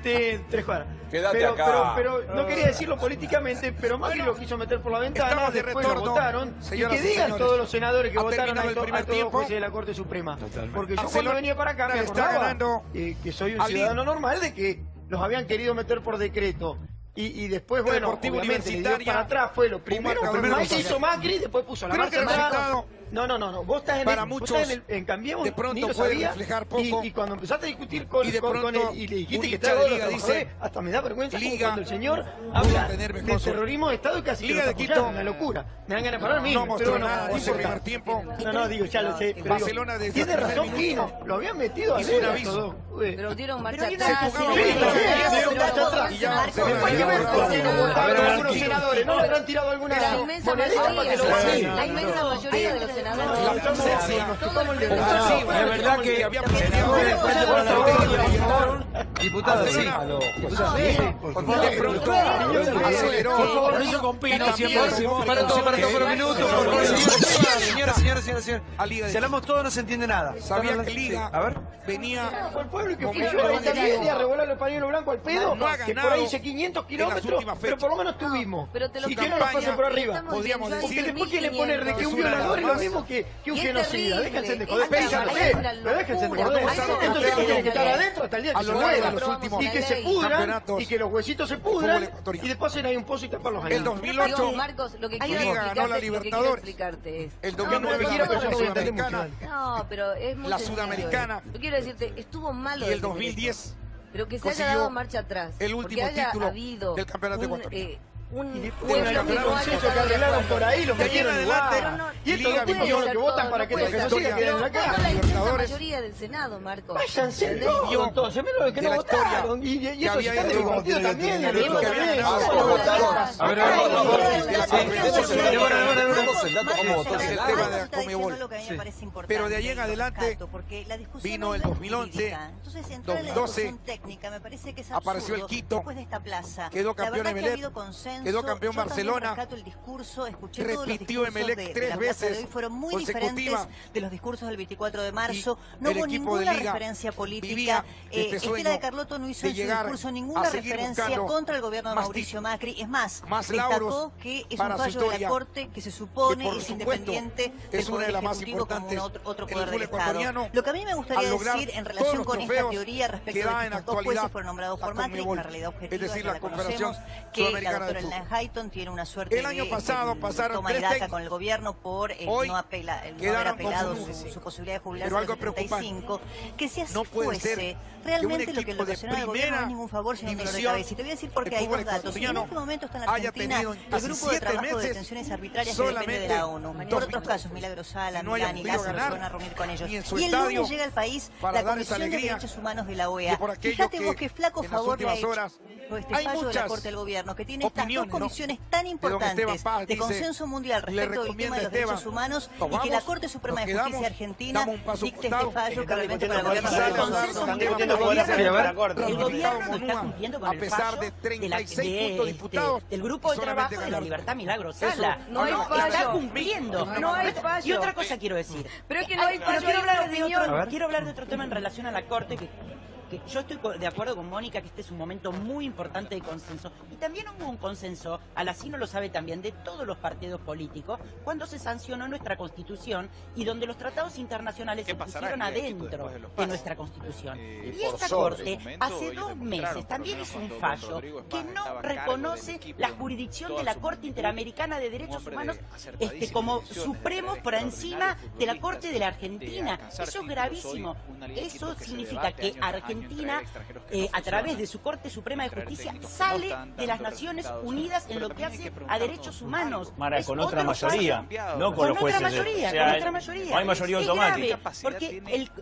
S2: 3 cuadras.
S19: Quédate acá.
S2: Pero no quería decirlo políticamente, pero Macri lo quiso meter por la ventana, después lo votaron. Y que digan todos los senadores que votaron a todos los jueces de la Corte Suprema. Porque yo cuando venía para acá me acordaba que soy un ciudadano normal de que los habían querido meter por decreto. Y después, bueno, obviamente, le dio para atrás, fue lo primero que hizo Macri, después puso la marcha atrás. No. Vos estás en,
S7: para muchos,
S2: en Cambiemos,
S7: de pronto
S2: ni lo
S7: puede
S2: sabía,
S7: reflejar poco.
S2: Y cuando empezaste a discutir con él y le dijiste que
S7: estaba
S2: estaba
S7: Liga dice,
S2: hasta me da vergüenza
S7: Liga,
S2: cuando el señor habla
S7: tener
S2: de
S7: mejor
S2: terrorismo de Estado y casi
S7: Liga
S2: que
S7: de
S2: lo
S7: Quito,
S2: una locura. Me dan ganas de parar a mí.
S7: no mostró nada en ese
S2: importa.
S7: primer tiempo.
S2: No, digo, ya lo sé.
S7: Barcelona desde
S2: tiene
S7: el primer
S2: razón
S7: minuto
S2: Quino, lo habían metido a
S7: hizo un aviso.
S3: Pero dieron marcha
S2: Pero
S3: atrás.
S2: dieron marcha atrás.
S7: Y ya se
S2: algunos senadores, ¿no le habrán tirado alguna
S3: La inmensa mayoría de los senadores.
S20: Es verdad que había diputado, sí.
S7: De pronto aceleró.
S20: Por eso con Pino siempre. Para todo un minuto.
S14: Señora. Si hablamos todo no se entiende nada.
S7: Sabía que Liga venía.
S2: Fue el pueblo que fue a revolar el pañuelo blanco al pedo, que por ahí hice 500 kilómetros, pero por lo menos tuvimos. Y que no nos pasen por arriba.
S7: Podríamos decir.
S2: Porque después quieren poner de que un violador es lo mismo que un genocida. Déjense de joder. Pero déjense de joder. Entonces tienen que estar adentro hasta el día que se mueran. Y que se pudran, y que los huesitos se pudran, y después hacen ahí un pozo y tapar los años.
S7: El 2008,
S3: Marcos, lo que
S7: Liga ganó la Libertadores.
S3: El
S7: 2009
S3: No, pero es muy
S7: la Sudamericana.
S3: Yo quiero decirte, estuvo malo.
S7: Y el 2010
S3: pero que se haya dado marcha atrás.
S7: El último título del campeonato ecuatoriano.
S2: Un consenso que arreglaron por ahí, lo metieron igual. Y esto no puede lo que votan para que los genocidas queden en la casa.
S3: La inmensa mayoría del Senado, Marcos.
S2: Váyanse todos, entonces, menos los que no votaron. Y eso se están discutiendo también.
S7: Pero de ahí en adelante vino el 2011, 2012, apareció el Quito, quedó campeón Emelec, quedó campeón Barcelona, repitió Emelec 3 veces
S17: fueron muy
S7: consecutivas
S17: diferentes de los discursos del 24 de marzo. No
S7: el
S17: hubo
S7: equipo de
S17: ninguna
S7: Liga
S17: referencia política.
S7: Estela
S17: de Carlotto no hizo en su discurso ninguna referencia contra el gobierno de Mauricio Macri. Es más, destacó que es un fallo de la Corte que se supone es independiente
S7: es una de las más importantes
S17: otro poder del Estado. Lo que a mí me gustaría decir en relación con esta teoría respecto de que estos dos jueces fueron nombrados por Macri, una realidad objetiva,
S7: es decir, la
S17: conocemos, que la doctora Elena Hayton tiene una suerte
S7: el año pasado pasaron
S17: toma y daca con el gobierno por no haber apelado su posibilidad de jubilarse a los 75, que si así fuese, realmente lo que le ocasiona al gobierno no es ningún favor, sino un dolor de cabeza. Y te voy a decir porque hay dos datos. En este momento está en Argentina el grupo de trabajo de detenciones arbitrarias que depende de la ONU. Por otros casos, Milagro Sala, Milán y Lázaro se van a reunir con ellos. Y el lunes llega al país la Comisión de Derechos Humanos de la OEA. Fíjate vos qué flaco favor le ha hecho este fallo de la Corte del Gobierno, que tiene estas dos comisiones tan importantes de consenso mundial respecto del tema de los derechos humanos y que la Corte Suprema de Justicia Argentina dicte este fallo que realmente para el gobierno el consenso mundial.
S18: El gobierno no está cumpliendo con el fallo del grupo de trabajo de la Libertad Milagro Sala.
S3: No hay fallo.
S18: Está cumpliendo.
S3: No hay fallo.
S18: Y otra cosa quiero decir.
S3: Pero es que no hay fallo.
S18: Quiero hablar de otro tema en relación a la Corte que yo estoy de acuerdo con Mónica que este es un momento muy importante de consenso. Y también hubo un consenso, Alacino lo sabe también, de todos los partidos políticos, cuando se sancionó nuestra Constitución y donde los tratados internacionales se pusieron adentro de nuestra Constitución. Y esta Corte, hace 2 meses, también hizo un fallo que no reconoce la jurisdicción de la Corte Interamericana de Derechos Humanos como supremos por encima de la Corte de la Argentina. Eso es gravísimo. Eso significa que Argentina, a través de su Corte Suprema de Justicia, sale de las Naciones Unidas en lo que hace a derechos humanos.
S5: Mara, con otra mayoría, no con los jueces.
S18: Con otra mayoría.
S5: No hay mayoría automática.
S18: Porque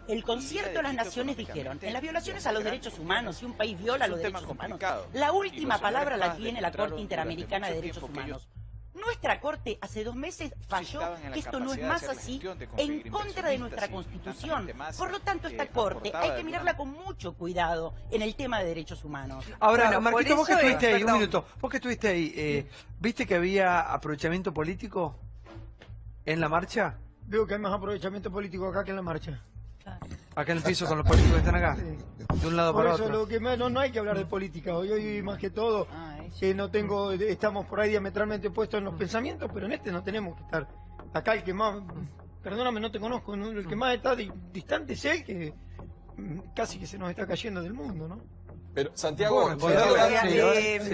S18: el concierto de las naciones dijeron, en las violaciones a los derechos humanos, si un país viola los derechos humanos, la última palabra la tiene la Corte Interamericana de Derechos Humanos. Nuestra Corte hace 2 meses falló que esto no es más así en contra de nuestra Constitución. Por lo tanto, esta Corte hay que mirarla con mucho cuidado en el tema de derechos humanos.
S14: Ahora, bueno, Marquito, vos que estuviste ahí, un minuto, vos que estuviste ahí, ¿viste que había aprovechamiento político en la marcha?
S2: Veo que hay más aprovechamiento político acá que en la marcha.
S14: Acá en el piso con los políticos que están acá, de un lado para otro.
S2: Lo que no hay que hablar de política, hoy más que todo estamos por ahí diametralmente opuestos en los pensamientos, pero en este no tenemos que estar. Acá el que más, perdóname, no te conozco, ¿no? El que más está distante es él, que casi que se nos está cayendo del mundo, ¿no?
S19: Pero, Santiago,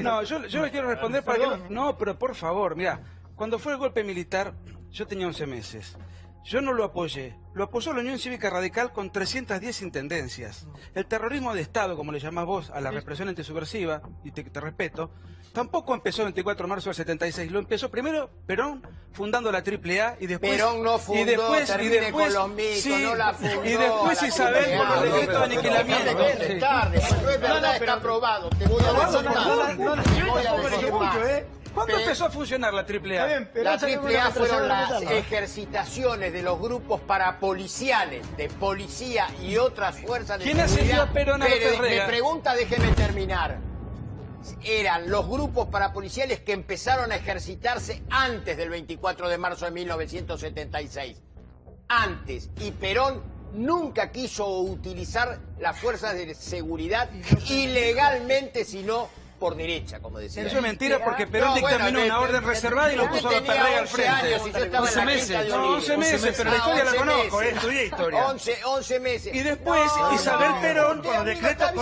S21: no, yo le quiero responder para que no, pero por favor, mira, cuando fue el golpe militar, yo tenía 11 meses. Yo no lo apoyé. Lo apoyó la Unión Cívica Radical con 310 intendencias. El terrorismo de Estado, como le llamás vos a la represión antisubversiva, y te respeto, tampoco empezó el 24 de marzo del 76. Lo empezó primero Perón fundando la AAA y después...
S1: Perón no fundó, termine con los mitos,
S21: sí,
S1: no la fundó.
S21: Y después Isabel con los decretos de aniquilamiento.
S1: Es tarde, no es verdad, está aprobado. Te voy a decir más.
S21: ¿Cuándo empezó a funcionar la AAA?
S1: La AAA fueron las ejercitaciones de los grupos parapoliciales, de policía y otras fuerzas de seguridad.
S21: ¿Quién ascendió a Perón a López Rega?
S1: Mi pregunta, déjeme terminar. Eran los grupos parapoliciales que empezaron a ejercitarse antes del 24 de marzo de 1976. Antes. Y Perón nunca quiso utilizar las fuerzas de seguridad ilegalmente, sino por derecha, como decía.
S21: Eso es mentira porque Perón dictaminó una orden reservada y lo puso a López Rega al frente.
S1: 11 meses.
S21: No, 11 meses, pero la historia la conozco, estudié historia.
S1: 11 meses.
S21: Y después Isabel Perón con los decretos...
S1: Está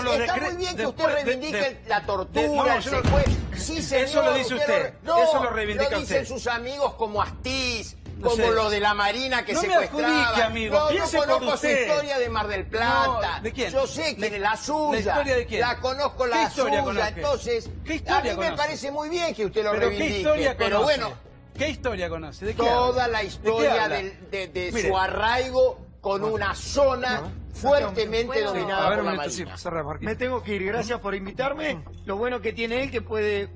S1: muy bien que usted reivindique la tortura, el secuestro. Sí, señor.
S21: Eso lo dice usted. Eso lo reivindica usted.
S1: Lo dicen sus amigos como Astiz, como los de la Marina que secuestraban.
S21: No me adjudique, amigo. Piense por
S1: conozco
S21: usted.
S1: su historia de Mar del Plata.
S21: No, ¿de quién?
S1: Yo sé quién es la suya.
S21: ¿La historia de quién?
S1: La conozco la suya. Entonces, a mí me parece muy bien que usted lo reivindique.
S21: ¿Qué historia
S1: pero
S21: conoce?
S1: bueno,
S21: ¿qué historia conoce? ¿De qué
S1: toda
S21: habla?
S1: la historia de su arraigo con una zona fuertemente dominada por la Marina.
S2: Me tengo que ir, gracias por invitarme. Lo bueno que tiene él que puede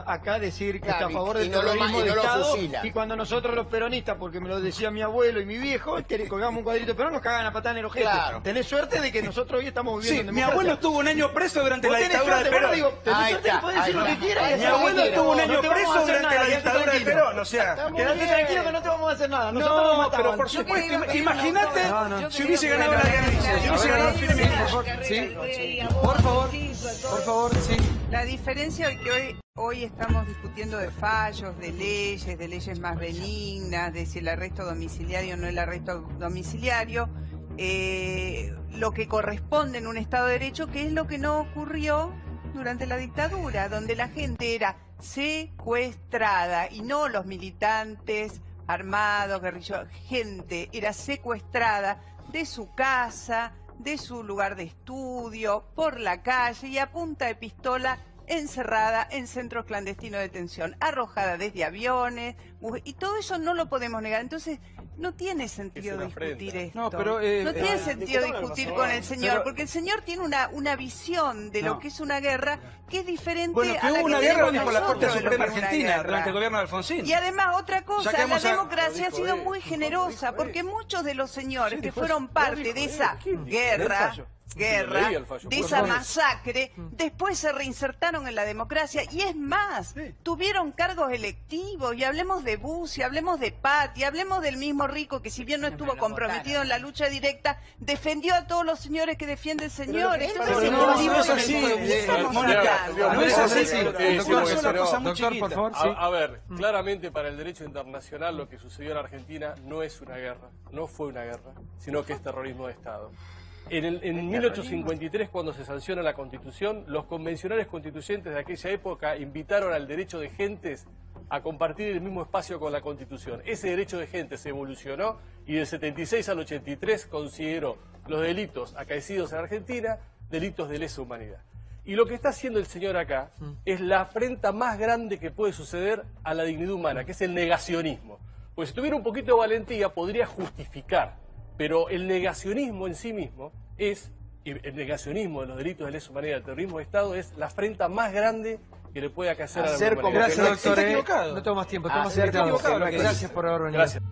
S2: acá decir que está a favor del terrorismo de Estado. Y cuando nosotros los peronistas, porque me lo decía mi abuelo y mi viejo, que colgamos un cuadrito pero nos cagan a patada en el ojete. Tenés suerte de que nosotros hoy estamos viviendo en democracia.
S21: Mi abuelo estuvo un año preso durante la dictadura de Perón.
S2: Decir lo que quieras.
S21: Mi abuelo estuvo un año preso durante la dictadura de Perón, o sea...
S2: Quédate tranquilo que no te vamos a hacer nada.
S21: No, pero por supuesto, imagínate si hubiese ganado la guerra.
S16: Por favor, sí. La diferencia es que hoy estamos discutiendo de fallos, de leyes más benignas, de si el arresto domiciliario o no el arresto domiciliario, lo que corresponde en un Estado de Derecho, que es lo que no ocurrió durante la dictadura, donde la gente era secuestrada y no los militantes armados, guerrilleros, gente era secuestrada de su casa, de su lugar de estudio, por la calle y a punta de pistola encerrada en centros clandestinos de detención, arrojada desde aviones, y todo eso no lo podemos negar. Entonces, no tiene sentido discutir esto.
S21: No, pero,
S16: no tiene sentido discutir con el señor, porque el señor tiene una visión de lo que es una guerra que es diferente a la que
S21: hubo una guerra por la Corte Suprema Argentina durante el gobierno de Alfonsín.
S16: Y además, otra cosa, la democracia ha sido muy generosa, porque muchos de los señores que fueron parte de esa guerra, de esa masacre, después se reinsertaron en la democracia y es más, tuvieron cargos electivos, y hablemos de Bussi, hablemos de Patti, hablemos del mismo Rico que si bien no estuvo comprometido en la lucha directa, defendió a todos los señores que defiende el señor.
S21: No es así, no es así.
S23: Doctor, por favor. A ver, claramente para el derecho internacional lo que sucedió en Argentina no es una guerra, no fue una guerra, sino que es terrorismo de Estado. En 1853, cuando se sanciona la Constitución, los convencionales constituyentes de aquella época invitaron al derecho de gentes a compartir el mismo espacio con la Constitución. Ese derecho de gentes evolucionó y del 76 al 83 consideró los delitos acaecidos en Argentina delitos de lesa humanidad. Y lo que está haciendo el señor acá es la afrenta más grande que puede suceder a la dignidad humana, que es el negacionismo. Pues si tuviera un poquito de valentía podría justificar. Pero el negacionismo en sí mismo el negacionismo de los delitos de lesa humanidad, el terrorismo de Estado, es la afrenta más grande que le puede acaecer a la humanidad.
S14: Gracias, doctor. No tengo más tiempo, estamos invitados. Gracias por haber venido.
S23: Gracias.